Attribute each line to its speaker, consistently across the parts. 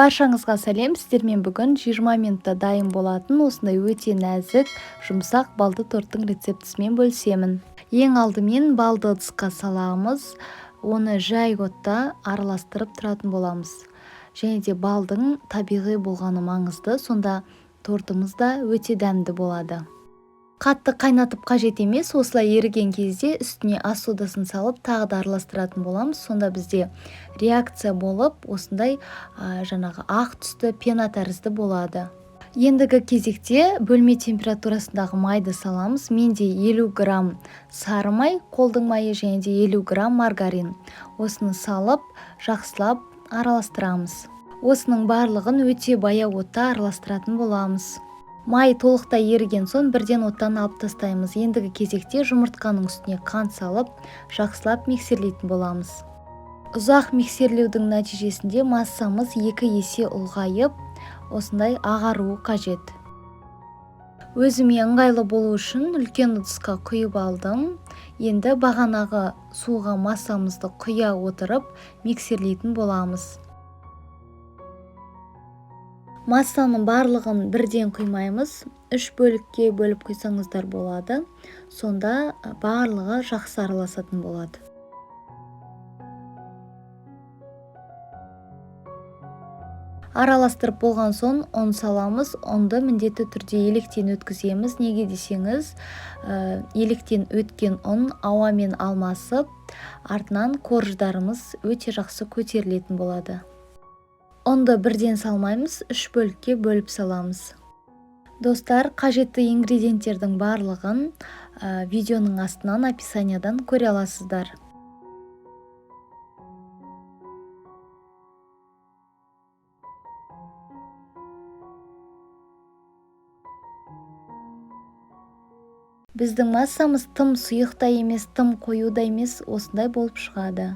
Speaker 1: Баршаңызға сәлем, сіздермен бүгін 20 минутта дайын болатын осындай өте нәзік, жұмсақ балды торттың рецептісімен бөлісемін. Ең алдымен балды ыдысқа саламыз, оны жай отта араластырып тұратын боламыз. Және де балдың табиғи болғаны маңызды, сонда тортымыз да өте дәмді болады. Қатты қайнатып қажет емес, осылай еріген кезде үстіне ас содасын салып тағы да араластыратын боламыз. Сонда бізде реакция болып, осындай жаңағы ақ түсті пена тәрізді болады. Ендігі кезекте бөлме температурасындағы майды саламыз. Менде 50 грамм сары май, қолдың майы және де 50 грамм маргарин. Осыны салып, жақсылап араластырамыз. Осының барлығын өте баяу отта араластыратын боламыз. Май толықтай еріген соң бірден оттан алып тастаймыз. Ендігі кезекте жұмыртқаның үстіне қант салып, жақсылап миксерлейтін боламыз. Ұзақ миксерлеудің нәтижесінде массамыз 2 есе ұлғайып, осындай ағаруы қажет. Өзіме ыңғайлы болу үшін үлкен ыдысқа құйып алдым. Енді бағанағы суға массамызды құя отырып, миксерлейтін боламыз. Массаның барлығын бірден құймаймыз, 3 бөлікке бөліп құйсаңыздар болады. Сонда барлығы жақсы араласатын болады. Араластырып болған соң ұн саламыз. Ұнды міндетті түрде електен өткіземіз. Неге десеңіз, електен өткен ұн ауамен алмасып, артынан корждарымыз өте жақсы көтерілетін болады. Ұнды бірден салмаймыз, 3 бөлікке бөліп саламыз. Достар, қажетті ингредиенттердің барлығын видеоның астынан описаниядан көре аласыздар. Біздің массамыз тым сұйық та емес, тым қою да емес, осындай болып шығады.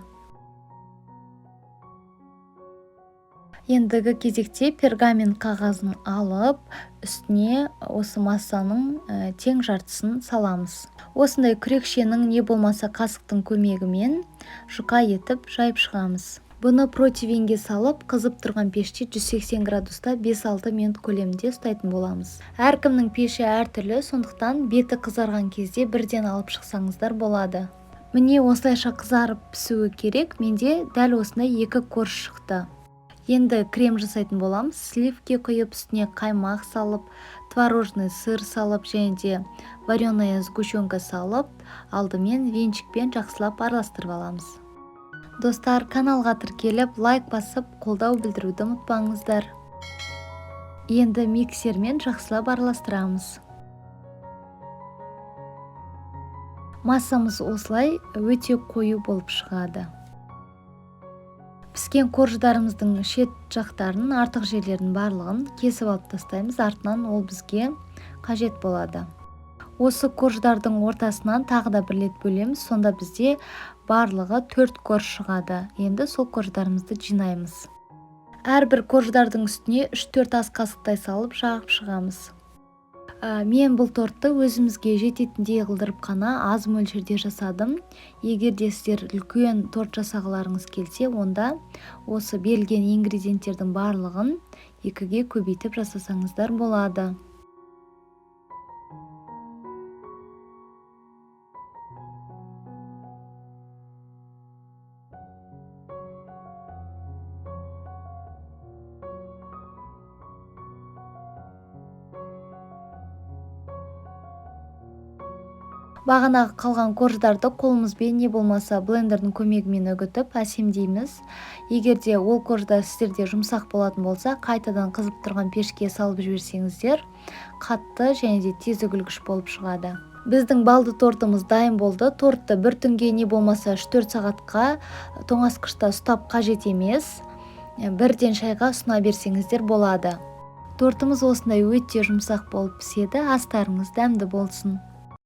Speaker 1: Ендігі кезекте пергамент қағазын алып, үстіне осы массаның тең жартысын саламыз. Осындай күрекшенің не болмаса қасықтың көмегімен жұқа етіп жайып шығамыз. Бұны противенге салып, қызып тұрған пеште 180 градуста 5-6 минут көлемінде ұстайтын боламыз. Әркімнің пеші әртүрлі, сондықтан беті қызарған кезде бірден алып шықсаңыздар болады. Міне осылайша қызарып пісуі керек, менде дәл осындай 2 корж шықты. Енді крем жасайтын боламыз. Сливке құйып, үстіне қаймақ салып, творожный сыр салып, және де вареная сгущенка салып, алдымен венчикпен жақсылап араластырып аламыз. Достар, каналға тіркеліп, лайк басып, қолдау білдіруді ұмытпаңыздар. Енді миксермен жақсылап араластырамыз. Массамыз осылай өте қою болып шығады. Піскен корждарымыздың шет жақтарын, артық жерлерін барлығын кесіп алып тастаймыз, артынан ол бізге қажет болады. Осы корждардың ортасынан тағы да бір рет бөлеміз, сонда бізде барлығы 4 корж шығады. Енді сол корждарымызды жинаймыз. Әрбір корждардың үстіне 3-4 ас қасықтай салып жағып шығамыз. Мен бұл тортты өзімізге жететіндей қылдырып қана аз мөлшерде жасадым. Егер де сіздер үлкен торт жасағыларыңыз келсе, онда осы берілген ингредиенттердің барлығын 2-ге көбейтіп жасасаңыздар болады. Бағанағы қалған корждарды қолымызбен не болмаса блендердің көмегімен үгітіп әсемдейміз. Егер де ол корждар сіздерде жұмсақ болатын болса, қайтадан қызып тұрған пешке салып жіберсеңіздер, қатты және де тез үгілгіш болып шығады. Біздің балды тортымыз дайын болды. Тортты бір түнге не болмаса 3-4 сағатқа тоңазытқышта ұстап қажет емес. Бірден шайға ұсына берсеңіздер болады. Тортымыз осындай өте жұмсақ болып піседі. Астарыңыз дәмді болсын.